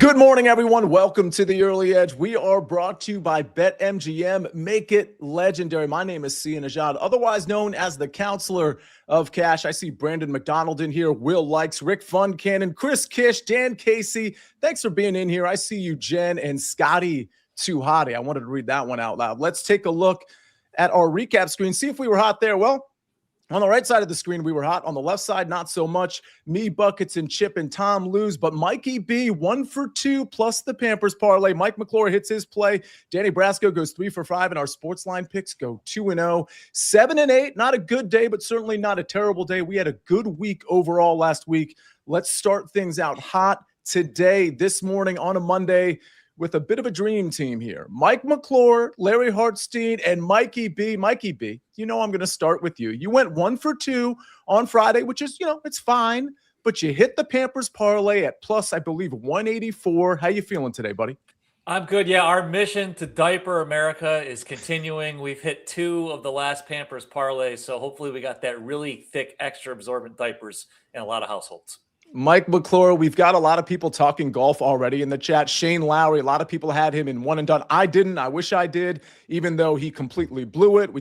Good morning, everyone. Welcome to the Early Edge. We are brought to you by BetMGM. Make it legendary. My name is Sia Nejad, otherwise known as the Counselor of Cash. I see Brandon McDonald in here, Will Likes, Rick Funcannon, Chris Kish, Dan Casey. Thanks for being in here. I see you, Jen, and Scotty Tuhati. I wanted to read that one out loud. Let's take a look at our recap screen, see if we were hot there. Well, on the right side of the screen, we were hot. On the left side, not so much. Me, Buckets, and Chip and Tom lose. But Mikey B, 1 for 2, plus the Pampers parlay. Mike McClure hits his play. Danny Brasco goes 3 for 5, and our SportsLine picks go 2-0. 7-8, not a good day, but certainly not a terrible day. We had a good week overall last week. Let's start things out hot today, this morning on a Monday, with a bit of a dream team here. Mike McClure, Larry Hartstein, and Mikey B. Mikey B, I'm going to start with you. You went 1 for 2 on Friday, which is, it's fine, but you hit the Pampers parlay at plus, I believe, 184. How you feeling today, buddy? I'm good. Yeah, our mission to diaper America is continuing. We've hit 2 of the last Pampers parlays, so hopefully we got that really thick, extra absorbent diapers in a lot of households. Mike McClure, we've got a lot of people talking golf already in the chat. Shane Lowry, a lot of people had him in one and done. I didn't. I wish I did, even though he completely blew it.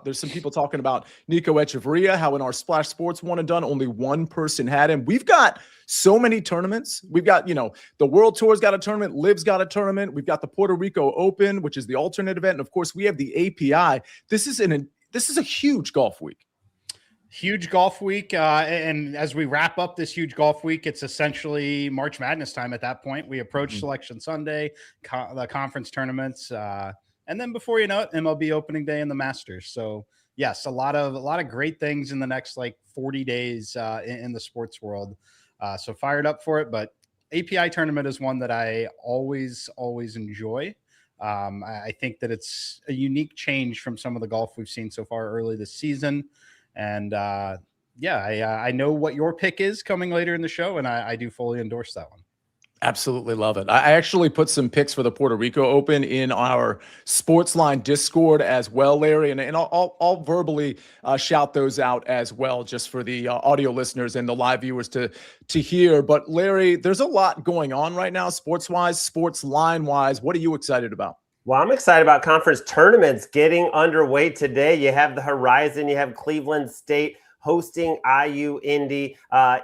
There's some people talking about Nico Echeverria, how in our Splash Sports one and done, only one person had him. We've got so many tournaments. We've got, the World Tour's got a tournament. Liv's got a tournament. We've got the Puerto Rico Open, which is the alternate event. And of course, we have the API. This is a huge golf week. Huge golf week. And as we wrap up this huge golf week, it's essentially March Madness time at that point. We approach Selection Sunday, the conference tournaments. And then before you know it, MLB opening day and the Masters. So yes, a lot of great things in the next 40 days in the sports world. So fired up for it. But API tournament is one that I always enjoy. I think that it's a unique change from some of the golf we've seen so far early this season. And I know what your pick is coming later in the show, and I do fully endorse that one. Absolutely love it. I actually put some picks for the Puerto Rico Open in our SportsLine Discord as well, Larry, and I'll verbally shout those out as well, just for the audio listeners and the live viewers to hear. But Larry, there's a lot going on right now, sports-wise, SportsLine-wise. What are you excited about? Well, I'm excited about conference tournaments getting underway today. You have the Horizon, you have Cleveland State hosting IU Indy,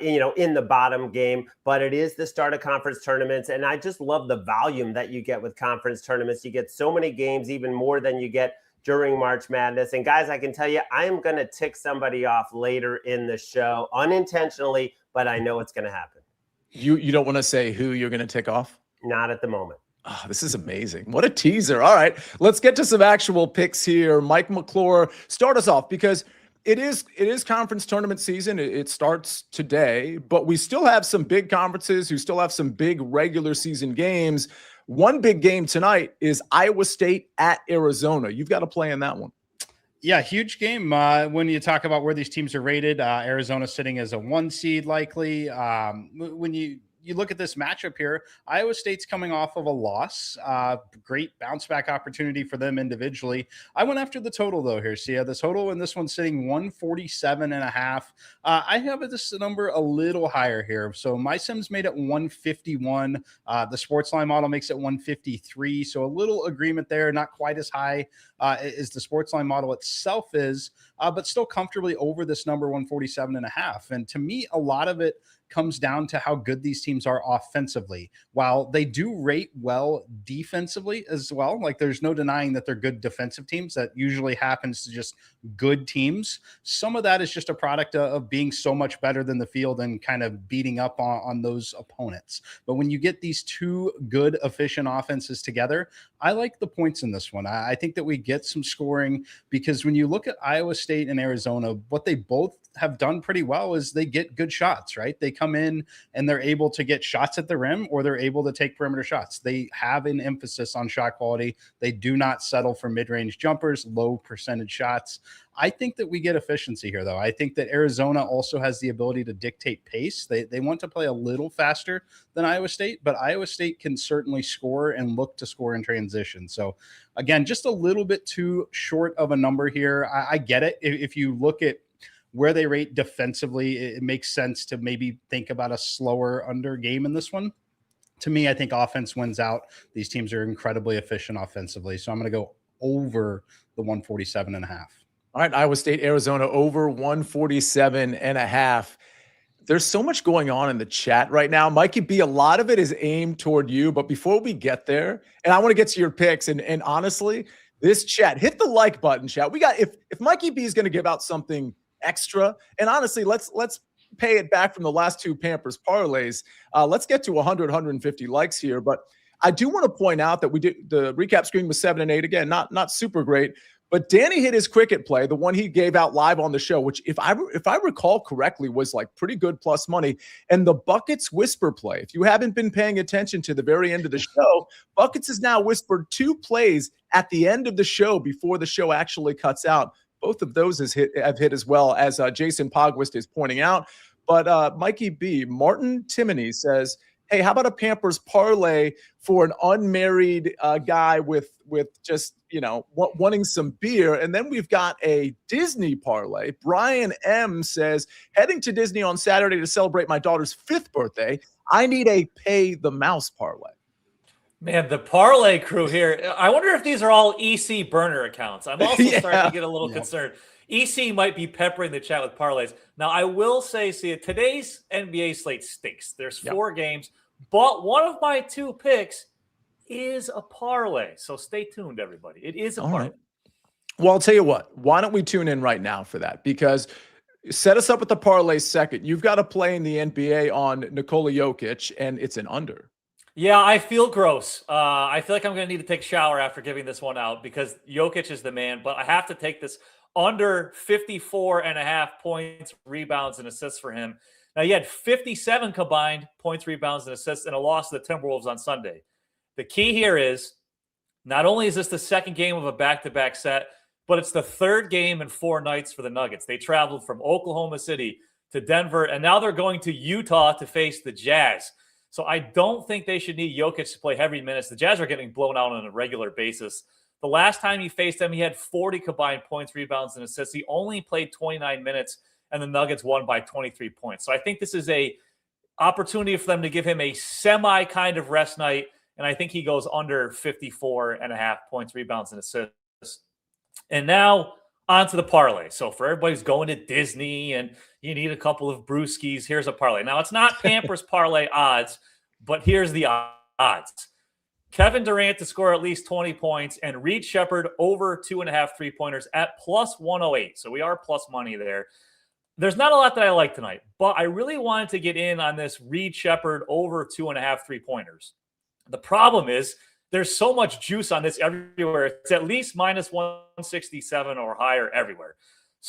in the bottom game, but it is the start of conference tournaments. And I just love the volume that you get with conference tournaments. You get so many games, even more than you get during March Madness. And guys, I can tell you, I am going to tick somebody off later in the show unintentionally, but I know it's going to happen. You don't want to say who you're going to tick off? Not at the moment. Oh, this is amazing. What a teaser. All right, let's get to some actual picks here. Mike McClure, start us off, because it is conference tournament season. It starts today, but we still have some big conferences who still have some big regular season games. One big game tonight is Iowa State at Arizona. You've got to play in that one. Yeah, huge game. When you talk about where these teams are rated, Arizona sitting as a 1 seed likely. When you look at this matchup here, Iowa State's coming off of a loss. Great bounce back opportunity for them individually. I went after the total though here. See, the total in this one sitting 147.5. I have this number a little higher here. So my Sims made it 151. The SportsLine model makes it 153. So a little agreement there, not quite as high as the SportsLine model itself is, but still comfortably over this number 147.5. And to me, a lot of it comes down to how good these teams are offensively. While they do rate well defensively as well, there's no denying that they're good defensive teams. That usually happens to just good teams. Some of that is just a product of being so much better than the field and kind of beating up on those opponents. But when you get these two good, efficient offenses together, I like the points in this one. I think that we get some scoring, because when you look at Iowa State and Arizona, what they both have done pretty well is they get good shots, right? They come in and they're able to get shots at the rim, or they're able to take perimeter shots. They have an emphasis on shot quality. They do not settle for mid-range jumpers, low percentage shots. I think that we get efficiency here, though. I think that Arizona also has the ability to dictate pace. They want to play a little faster than Iowa State, but Iowa State can certainly score and look to score in transition. So again, just a little bit too short of a number here. I get it. If you look at where they rate defensively, it makes sense to maybe think about a slower under game in this one. to me, I think offense wins out. These teams are incredibly efficient offensively. So I'm going to go over the 147.5. All right, Iowa State, Arizona over 147.5. There's so much going on in the chat right now. Mikey B, a lot of it is aimed toward you. But before we get there, and I want to get to your picks, and honestly, this chat, hit the like button, chat. We got if Mikey B is going to give out something extra, and honestly, let's pay it back from the last two Pampers parlays. Let's get to 100, 150 likes here. But I do want to point out that we did the recap screen was 7 and 8 again, not super great. But Danny hit his cricket play, the one he gave out live on the show, which if I recall correctly was like pretty good plus money. And the Buckets whisper play, if you haven't been paying attention to the very end of the show, Buckets has now whispered 2 plays at the end of the show before the show actually cuts out. Both of those have hit as well, as Jason Pogwist is pointing out. But Mikey B, Martin Timoney says, hey, how about a Pampers parlay for an unmarried guy with just, wanting some beer? And then we've got a Disney parlay. Brian M says, heading to Disney on Saturday to celebrate my daughter's 5th birthday. I need a pay the mouse parlay. Man, the parlay crew here. I wonder if these are all EC burner accounts. I'm also starting to get a little concerned. EC might be peppering the chat with parlays. Now, I will say, see, today's NBA slate stinks. There's 4 games, but one of my 2 picks is a parlay. So stay tuned, everybody. It is a parlay. Right. Well, I'll tell you what. Why don't we tune in right now for that? Because set us up with the parlay second. You've got to play in the NBA on Nikola Jokic, and it's an under. Yeah, I feel gross. I feel like I'm going to need to take a shower after giving this one out because Jokic is the man, but I have to take this under 54.5 points, rebounds, and assists for him. Now, he had 57 combined points, rebounds, and assists in a loss to the Timberwolves on Sunday. The key here is not only is this the second game of a back-to-back set, but it's the 3rd game in 4 nights for the Nuggets. They traveled from Oklahoma City to Denver, and now they're going to Utah to face the Jazz. So I don't think they should need Jokic to play heavy minutes. The Jazz are getting blown out on a regular basis. The last time he faced them, he had 40 combined points, rebounds, and assists. He only played 29 minutes, and the Nuggets won by 23 points. So I think this is a opportunity for them to give him a semi kind of rest night, and I think he goes under 54.5 points, rebounds, and assists. And now on to the parlay. So for everybody who's going to Disney and you need a couple of brewskis, here's a parlay. Now, it's not Pampers parlay odds, but here's the odds. Kevin Durant to score at least 20 points and Reed Shepherd over 2.5 3-pointers at plus 108. So we are plus money there. There's not a lot that I like tonight, but I really wanted to get in on this Reed Shepherd over 2.5 3-pointers. The problem is there's so much juice on this everywhere. It's at least minus 167 or higher everywhere.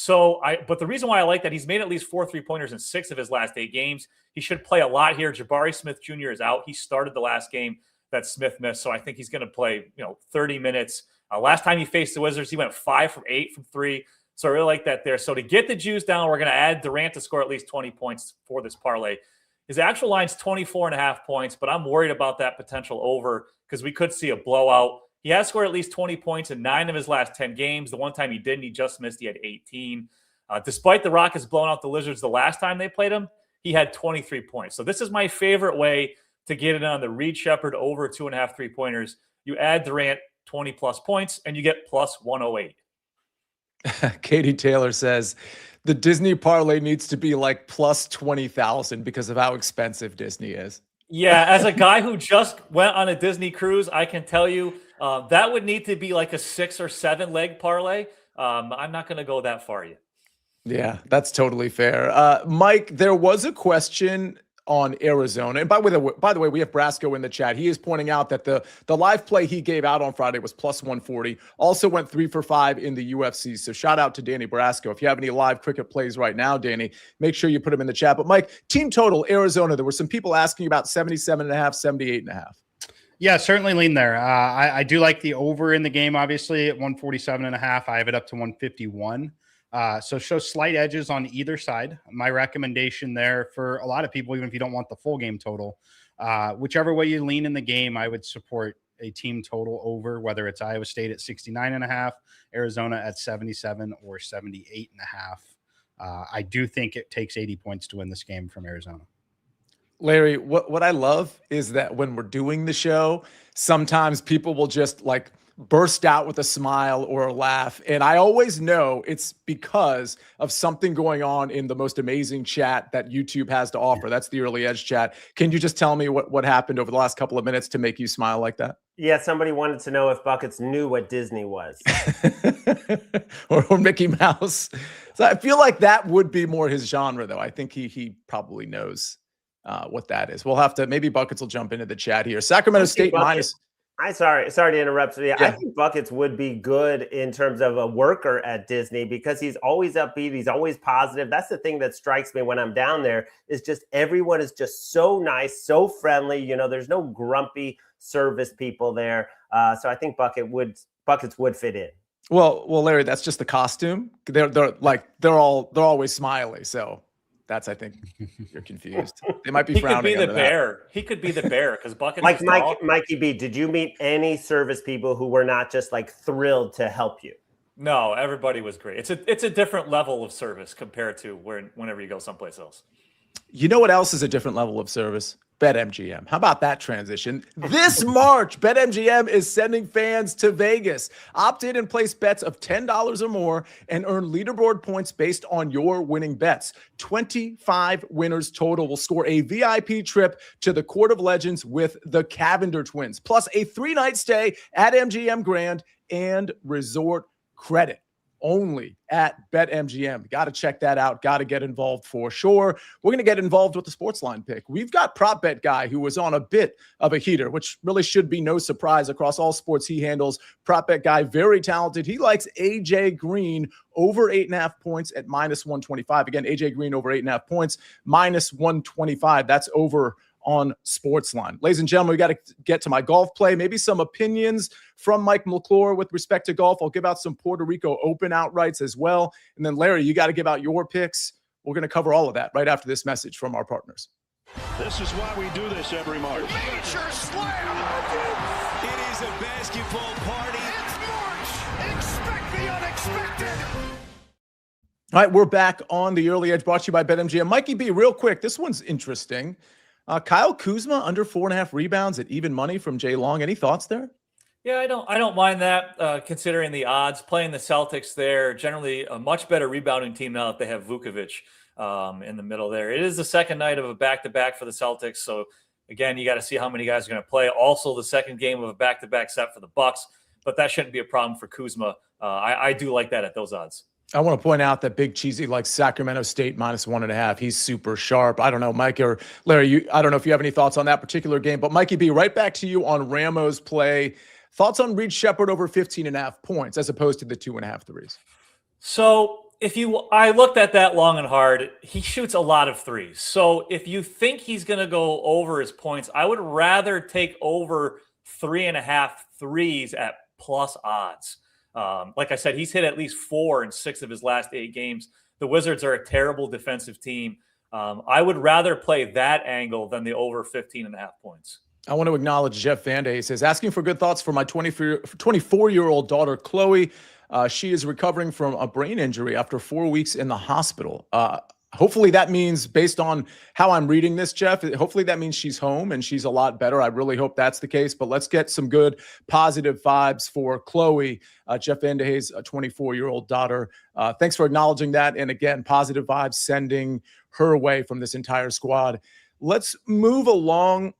But the reason why I like that, he's made at least 4 3-pointers in 6 of his last 8 games. He should play a lot here. Jabari Smith Jr. is out. He started the last game that Smith missed, so I think he's going to play 30 minutes. Last time he faced the Wizards, he went 5 from 8 from 3. So I really like that there. So to get the juice down, we're going to add Durant to score at least 20 points for this parlay. His actual line's 24.5 points, but I'm worried about that potential over because we could see a blowout. He has scored at least 20 points in 9 of his last 10 games. The one time he didn't, he just missed. He had 18. Despite the Rockets blowing out the Lizards the last time they played him, he had 23 points. So this is my favorite way to get it on the Reed Shepherd over 2.5 3-pointers. You add Durant 20-plus points, and you get plus 108. Katie Taylor says, the Disney parlay needs to be like plus 20,000 because of how expensive Disney is. Yeah, as a guy who just went on a Disney cruise, I can tell you that would need to be like a 6 or 7 leg parlay. I'm not going to go that far yet. Yeah, that's totally fair. Mike, there was a question on Arizona. And by the way, we have Brasco in the chat. He is pointing out that the live play he gave out on Friday was plus 140. Also went 3 for 5 in the UFC. So shout out to Danny Brasco. If you have any live cricket plays right now, Danny, make sure you put them in the chat. But Mike, team total, Arizona, there were some people asking about 77.5, 78.5. Yeah, certainly lean there. I do like the over in the game, obviously, at 147.5. I have it up to 151. So show slight edges on either side. My recommendation there for a lot of people, even if you don't want the full game total, whichever way you lean in the game, I would support a team total over, whether it's Iowa State at 69.5, Arizona at 77 or 78.5. I do think it takes 80 points to win this game from Arizona. Larry, what I love is that when we're doing the show, sometimes people will just like burst out with a smile or a laugh. And I always know it's because of something going on in the most amazing chat that YouTube has to offer. That's the Early Edge chat. Can you just tell me what happened over the last couple of minutes to make you smile like that? Yeah, somebody wanted to know if Buckets knew what Disney was. or Mickey Mouse. So I feel like that would be more his genre, though. I think he probably knows what that is. We'll have to, maybe Buckets will jump into the chat here. Sacramento State minus. Sorry to interrupt. Yeah. I think Buckets would be good in terms of a worker at Disney because he's always upbeat. He's always positive. That's the thing that strikes me when I'm down there is just everyone is just so nice, so friendly. You know, there's no grumpy service people there. So I think Buckets would fit in. Well, Larry, that's just the costume. They're always smiley. So that's, I think you're confused. They might be frowning. He could be the bear. He could be the bear because Buckets. Like Mikey B, did you meet any service people who were not just like thrilled to help you? No, everybody was great. It's a different level of service compared to whenever you go someplace else. You know what else is a different level of service? BetMGM. How about that transition? This March, BetMGM is sending fans to Vegas. Opt in and place bets of $10 or more and earn leaderboard points based on your winning bets. 25 winners total will score a VIP trip to the Court of Legends with the Cavender twins, plus a 3-night stay at MGM Grand and resort credit. Only at BetMGM. Got to check that out. Got to get involved for sure. We're going to get involved with the SportsLine pick. We've got Prop Bet Guy who was on a bit of a heater, which really should be no surprise across all sports he handles. Prop Bet Guy, very talented. He likes AJ Green over 8.5 points at minus 125. Again, AJ Green over 8.5 points, minus 125. That's over on SportsLine. Ladies and gentlemen, we got to get to my golf play. Maybe some opinions from Mike McClure with respect to golf. I'll give out some Puerto Rico Open outrights as well. And then, Larry, you got to give out your picks. We're going to cover all of that right after this message from our partners. This is why we do this every March. Major slam! It is a basketball party. It's March! Expect the unexpected! All right, we're back on the Early Edge, brought to you by BetMGM. Mikey B, real quick, this one's interesting. Kyle Kuzma under 4.5 rebounds at even money from Jay Long. Any thoughts there? Yeah, I don't mind that considering the odds. Playing the Celtics there, generally a much better rebounding team now that they have Vukovic in the middle there. It is the second night of a back-to-back for the Celtics. So, again, you got to see how many guys are going to play. Also, the second game of a back-to-back set for the Bucks. But that shouldn't be a problem for Kuzma. I do like that at those odds. I want to point out that Big Cheesy likes Sacramento State minus 1.5. He's super sharp. I don't know, Mike or Larry, I don't know if you have any thoughts on that particular game, but Mikey B, right back to you on Ramo's play. Thoughts on Reed Shepherd over 15.5 points as opposed to the 2.5 threes? So I looked at that long and hard. He shoots a lot of threes. So if you think he's going to go over his points, I would rather take over 3.5 threes at plus odds. Like I said, he's hit at least 4 in 6 of his last 8 games. The Wizards are a terrible defensive team. I would rather play that angle than the over 15.5 points. I want to acknowledge Jeff Vande. He says, asking for good thoughts for my 24-year-old daughter, Chloe. She is recovering from a brain injury after 4 weeks in the hospital. Hopefully that means, based on how I'm reading this, Jeff, hopefully that means she's home and she's a lot better. I really hope that's the case, but let's get some good positive vibes for Chloe, Jeff Vandehe's 24-year-old daughter. Thanks for acknowledging that. And again, positive vibes sending her way from this entire squad. Let's move along.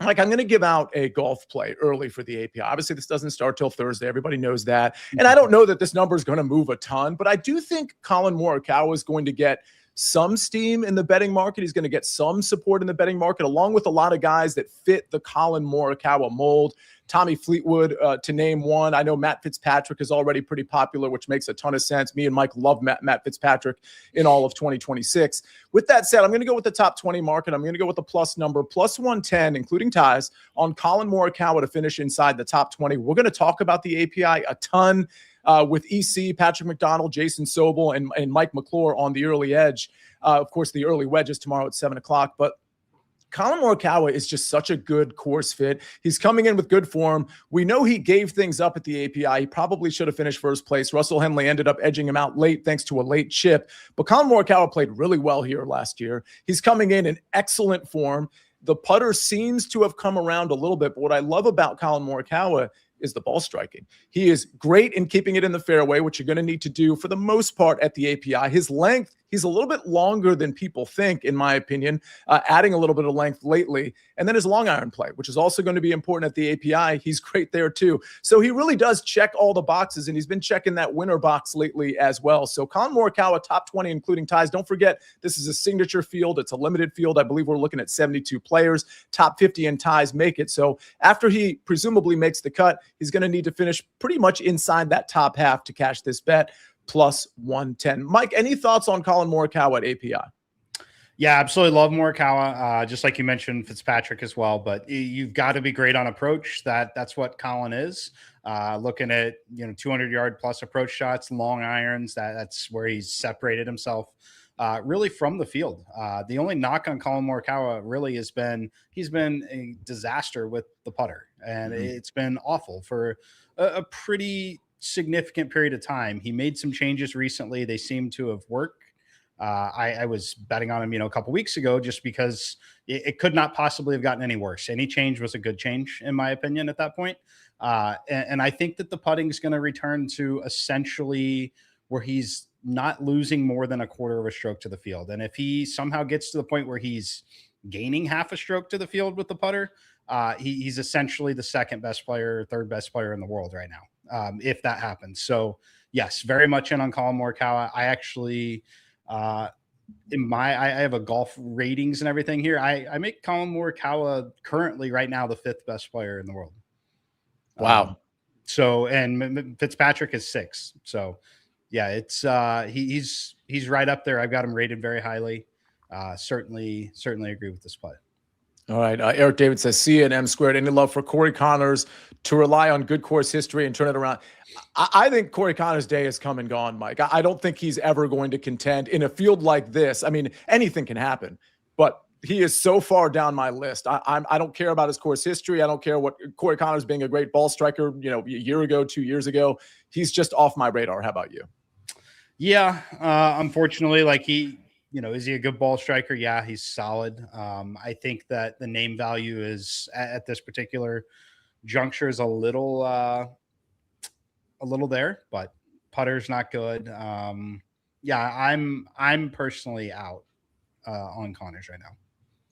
Like, I'm going to give out a golf play early for the API. Obviously, this doesn't start till Thursday. Everybody knows that. And I don't know that this number is going to move a ton, but I do think Colin Morikawa is going to get some steam in the betting market. He's going to get some support in the betting market, along with a lot of guys that fit the Colin Morikawa mold. Tommy Fleetwood, to name one. I know Matt Fitzpatrick is already pretty popular, which makes a ton of sense. Me and Mike love Matt Fitzpatrick in all of 2026. With that said, I'm going to go with the top 20 market. I'm going to go with the plus number, plus 110, including ties, on Colin Morikawa to finish inside the top 20. We're going to talk about the API a ton with EC, Patrick McDonald, Jason Sobel, and Mike McClure on the early edge. Of course, the early wedge is tomorrow at 7 o'clock. But Colin Morikawa is just such a good course fit. He's coming in with good form. We know he gave things up at the API. He probably should have finished first place. Russell Henley ended up edging him out late thanks to a late chip. But Colin Morikawa played really well here last year. He's coming in excellent form. The putter seems to have come around a little bit. But what I love about Colin Morikawa is the ball striking. He is great in keeping it in the fairway, which you're going to need to do for the most part at the API. His length, he's a little bit longer than people think, in my opinion, adding a little bit of length lately. And then his long iron play, which is also going to be important at the API. He's great there too. So he really does check all the boxes, and he's been checking that winner box lately as well. So Colin Morikawa, top 20, including ties. Don't forget, this is a signature field. It's a limited field. I believe we're looking at 72 players. Top 50 in ties make it. So after he presumably makes the cut, he's going to need to finish pretty much inside that top half to cash this bet, plus 110. Mike, any thoughts on Colin Morikawa at API? Yeah, absolutely love Morikawa. Just like you mentioned, Fitzpatrick as well. But you've got to be great on approach. That's what Colin is. Looking at 200-yard plus approach shots, long irons. That's where he's separated himself really from the field. The only knock on Colin Morikawa really has been he's been a disaster with the putter, and it's been awful for a pretty significant period of time. He made some changes recently. They seem to have worked. I was betting on him, a couple weeks ago, just because it could not possibly have gotten any worse. Any change was a good change, in my opinion, at that point. And I think that the putting is going to return to essentially where he's not losing more than a quarter of a stroke to the field. And if he somehow gets to the point where he's gaining half a stroke to the field with the putter, he's essentially the second best player, third best player in the world right now, if that happens. So yes, very much in on Colin Morikawa. I actually, I have a golf ratings and everything here. I make Colin Morikawa currently right now the fifth best player in the world. Wow. And Fitzpatrick is 6. So yeah, it's he's right up there. I've got him rated very highly. Certainly agree with this play. All right. Eric David says, Sia and M squared. Any love for Corey Connors to rely on good course history and turn it around? I think Corey Connors' day has come and gone, Mike. I don't think he's ever going to contend in a field like this. I mean, anything can happen, but he is so far down my list. I don't care about his course history. I don't care what Corey Connors being a great ball striker, a year ago, 2 years ago. He's just off my radar. How about you? Yeah. Unfortunately, is he a good ball striker? Yeah, he's solid. I think that the name value is at this particular juncture is a little there, but putter's not good. I'm personally out on Connors right now.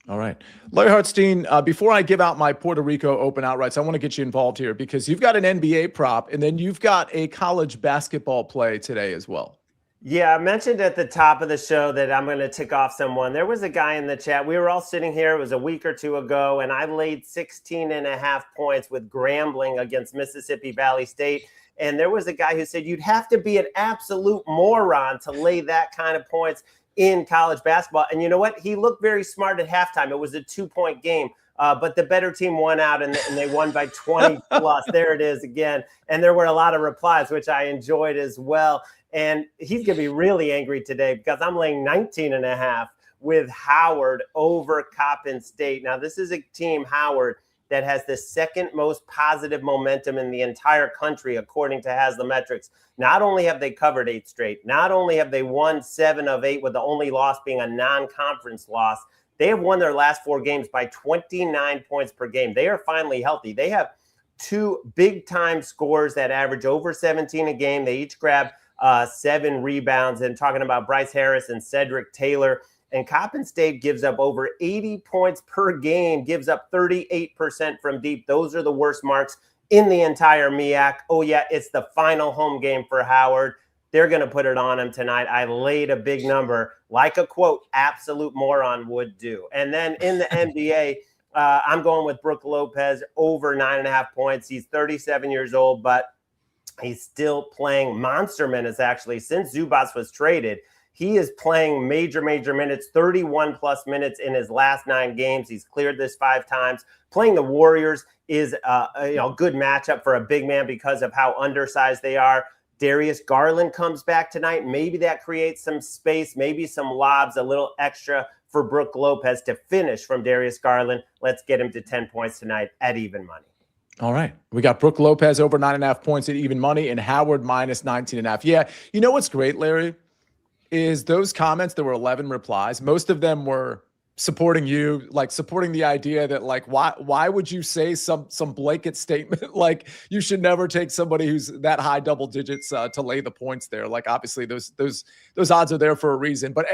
All right. Larry Hartstein, before I give out my Puerto Rico Open outrights, I want to get you involved here because you've got an NBA prop and then you've got a college basketball play today as well. Yeah, I mentioned at the top of the show that I'm going to tick off someone. There was a guy in the chat. We were all sitting here. It was a week or two ago, and I laid 16.5 points with Grambling against Mississippi Valley State. And there was a guy who said you'd have to be an absolute moron to lay that kind of points in college basketball. And you know what? He looked very smart at halftime. It was a 2-point game. But the better team won out, and they won by 20 plus. There it is again. And there were a lot of replies, which I enjoyed as well. And he's going to be really angry today because I'm laying 19.5 with Howard over Coppin State. Now, this is a team, Howard, that has the second most positive momentum in the entire country, according to Haslametrics. Not only have they covered 8 straight, not only have they won 7 of 8, with the only loss being a non-conference loss, they have won their last 4 games by 29 points per game. They are finally healthy. They have 2 big-time scorers that average over 17 a game. They each grab 7 rebounds. And talking about Bryce Harris and Cedric Taylor. And Coppin State gives up over 80 points per game, gives up 38% from deep. Those are the worst marks in the entire MEAC. Oh, yeah, it's the final home game for Howard. They're going to put it on him tonight. I laid a big number, like a, quote, absolute moron would do. And then in the NBA, I'm going with Brook Lopez over 9.5 points. He's 37 years old, but he's still playing monster minutes, actually. Since Zubas was traded, he is playing major minutes, 31-plus minutes in his last 9 games. He's cleared this 5 times. Playing the Warriors is a good matchup for a big man because of how undersized they are. Darius Garland comes back tonight. Maybe that creates some space, maybe some lobs, a little extra for Brook Lopez to finish from Darius Garland. Let's get him to 10 points tonight at even money. All right. We got Brook Lopez over 9.5 points at even money and Howard minus 19.5. Yeah. You know what's great, Larry, is those comments, there were 11 replies. Most of them were supporting you, like supporting the idea that like, why would you say some blanket statement like you should never take somebody who's that high double digits to lay the points there? Like obviously those odds are there for a reason, but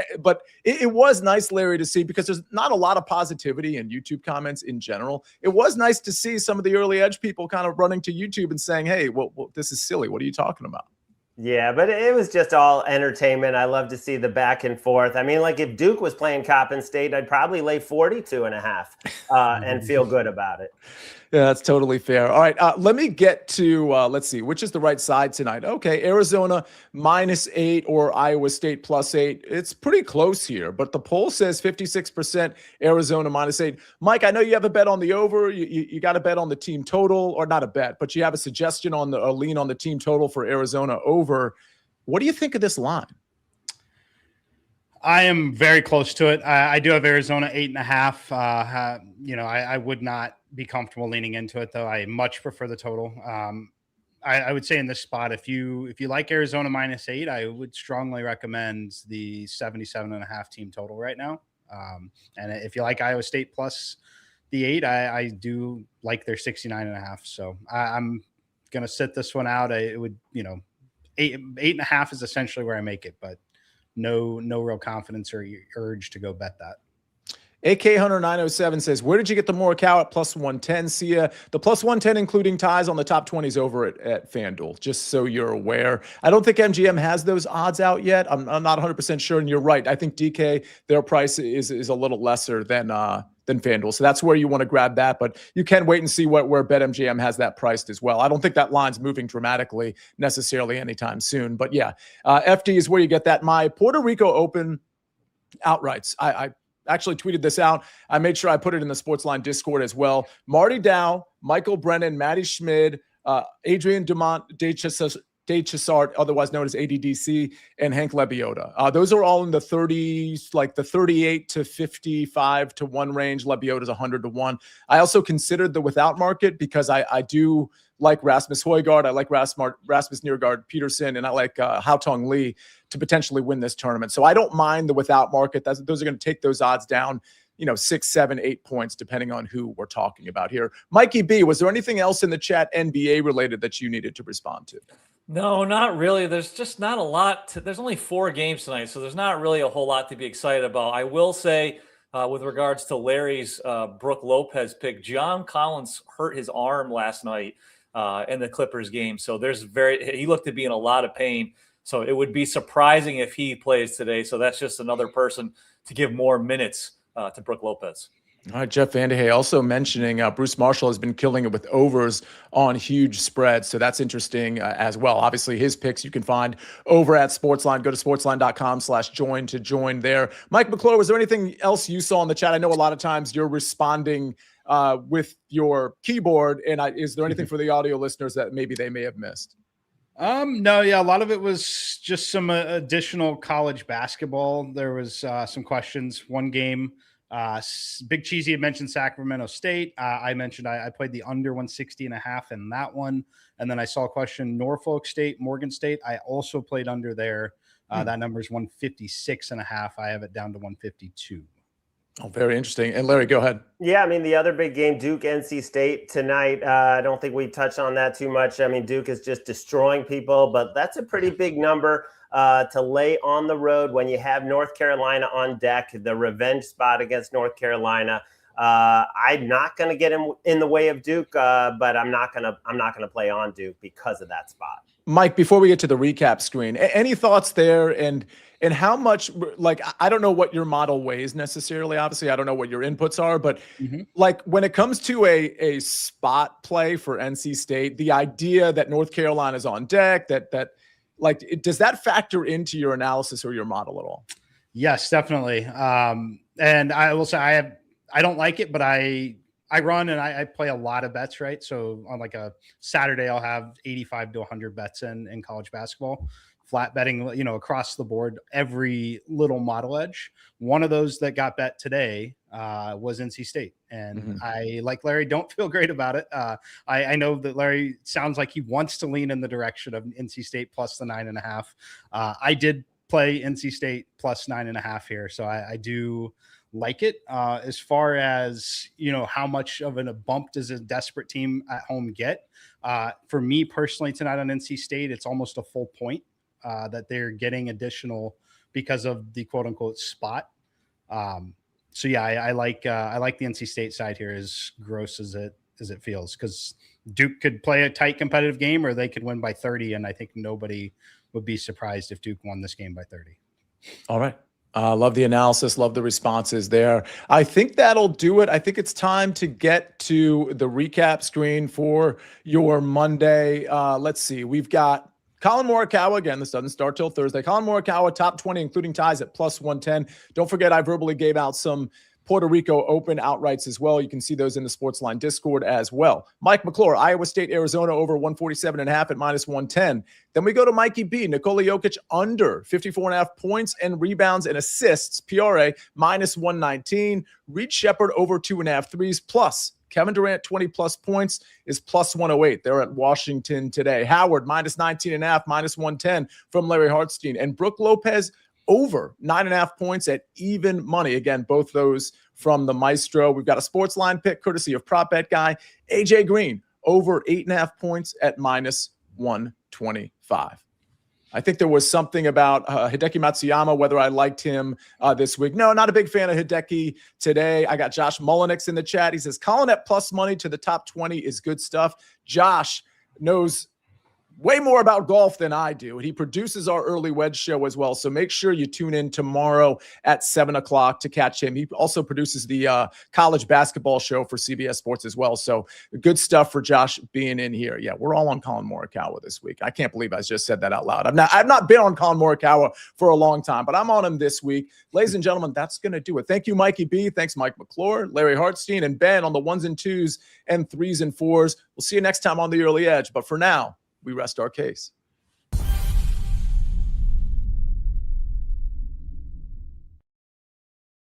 it was nice, Larry, to see, because there's not a lot of positivity in YouTube comments in general. It was nice to see some of the early edge people kind of running to YouTube and saying, hey, well, this is silly. What are you talking about? Yeah, but it was just all entertainment. I love to see the back and forth. I mean, like if Duke was playing Coppin State, I'd probably lay 42.5 and feel good about it. Yeah, that's totally fair. All right, let me get to, let's see, which is the right side tonight? Okay, Arizona -8 or Iowa State +8. It's pretty close here, but the poll says 56% Arizona -8. Mike, I know you have a bet on the over. You got a bet on the team total, or not a bet, but you have a suggestion on a lean on the team total for Arizona over. What do you think of this line? I am very close to it. I do have Arizona 8.5. I would not be comfortable leaning into it, though. I much prefer the total. I would say in this spot, if you like Arizona -8, I would strongly recommend the 77.5 team total right now. And if you like Iowa State plus the 8, I do like their 69.5. So I'm going to sit this one out. It would, 8.5 is essentially where I make it, but no real confidence or urge to go bet that. AK Hunter 907 says, where did you get the Morikawa at +110, Sia? The +110 including ties on the top 20s over at FanDuel, just so you're aware. I don't think MGM has those odds out yet. I'm not 100% sure, and you're right. I think DK, their price is a little lesser than FanDuel. So that's where you want to grab that, but you can wait and see where BetMGM has that priced as well. I don't think that line's moving dramatically necessarily anytime soon, but yeah, FD is where you get that. My Puerto Rico Open outrights, I actually tweeted this out. I made sure I put it in the SportsLine Discord as well. Marty Dow, Michael Brennan, Matty Schmid, Adrian Dumont, Deschessart, otherwise known as ADDC, and Hank Lebioda. Those are all in the 30s, like the 38 to 55 to 1 range. Lebioda's 100 to 1. I also considered the without market because I do like Rasmus Højgaard, I like Rasmus Nørgaard Peterson, and I like Haotong Lee to potentially win this tournament. So I don't mind the without market. Those are going to take those odds down, 6, 7, 8 points, depending on who we're talking about here. Mikey B, was there anything else in the chat NBA related that you needed to respond to? No, not really. There's just not a lot. There's only 4 games tonight, so there's not really a whole lot to be excited about. I will say, with regards to Larry's Brook Lopez pick, John Collins hurt his arm last night in the Clippers game. So he looked to be in a lot of pain. So it would be surprising if he plays today. So that's just another person to give more minutes to Brook Lopez. All right, Jeff Vanderhey also mentioning Bruce Marshall has been killing it with overs on huge spreads. So that's interesting as well. Obviously, his picks you can find over at SportsLine. Go to sportsline.com/join to join there. Mike McClure, was there anything else you saw in the chat? I know a lot of times you're responding with your keyboard. And is there anything for the audio listeners that maybe they may have missed? No, yeah, a lot of it was just some additional college basketball. There was some questions. One game, Big Cheesy had mentioned Sacramento State. I mentioned I played the under 160.5 in that one. And then I saw a question, Norfolk State, Morgan State. I also played under there. That number is 156.5. I have it down to 152. Oh, very interesting. And Larry, go ahead. Yeah, I mean, the other big game, Duke, NC State tonight. I don't think we touched on that too much. I mean, Duke is just destroying people, but that's a pretty big number to lay on the road when you have North Carolina on deck, the revenge spot against North Carolina. I'm not going to get in the way of Duke, but I'm not going to play on Duke because of that spot. Mike, before we get to the recap screen, any thoughts there? And how much, like, I don't know what your model weighs necessarily. Obviously, I don't know what your inputs are, but like when it comes to a spot play for NC State, the idea that North Carolina is on deck, that like, does that factor into your analysis or your model at all? Yes, definitely. And I will say I don't like it, but I run and I play a lot of bets, right? So on like a Saturday, I'll have 85 to 100 bets in college basketball. flat betting, across the board, every little model edge. One of those that got bet today was NC State. And I, like Larry, don't feel great about it. I know that Larry sounds like he wants to lean in the direction of NC State plus the 9.5. I did play NC State plus 9.5 here. So I do like it. As far as, how much of a bump does a desperate team at home get? For me personally tonight on NC State, it's almost a full point that they're getting additional because of the quote unquote spot. So yeah, I like the NC State side here, as gross as it feels, because Duke could play a tight competitive game or they could win by 30. And I think nobody would be surprised if Duke won this game by 30. All right. Love the analysis. Love the responses there. I think that'll do it. I think it's time to get to the recap screen for your Monday. Let's see. We've got Colin Morikawa. Again, this doesn't start till Thursday. Colin Morikawa, top 20, including ties at plus 110. Don't forget, I verbally gave out some Puerto Rico Open outrights as well. You can see those in the SportsLine Discord as well. Mike McClure, Iowa State, Arizona over 147.5 at minus 110. Then we go to Mikey B, Nikola Jokic under 54.5 points and rebounds and assists, PRA minus 119. Reed Shepherd over 2.5 threes plus Kevin Durant 20+ points is plus 108. They're at Washington today. Howard minus 19.5, minus 110 from Larry Hartstein. And Brooke Lopez over 9.5 points at even money. Again, both those from the Maestro. We've got a sports line pick courtesy of Prop Bet Guy. AJ Green over 8.5 points at minus 125. I think there was something about Hideki Matsuyama, whether I liked him this week. No, not a big fan of Hideki today. I got Josh Mullenix in the chat. He says, Colin at plus money to the top 20 is good stuff. Josh knows way more about golf than I do. And he produces our early wedge show as well. So make sure you tune in tomorrow at 7 o'clock to catch him. He also produces the college basketball show for CBS Sports as well. So good stuff for Josh being in here. Yeah, we're all on Colin Morikawa this week. I can't believe I just said that out loud. I've not been on Colin Morikawa for a long time, but I'm on him this week. Ladies and gentlemen, that's going to do it. Thank you, Mikey B. Thanks, Mike McClure, Larry Hartstein, and Ben on the 1s and 2s and 3s and 4s. We'll see you next time on The Early Edge. But for now, we rest our case.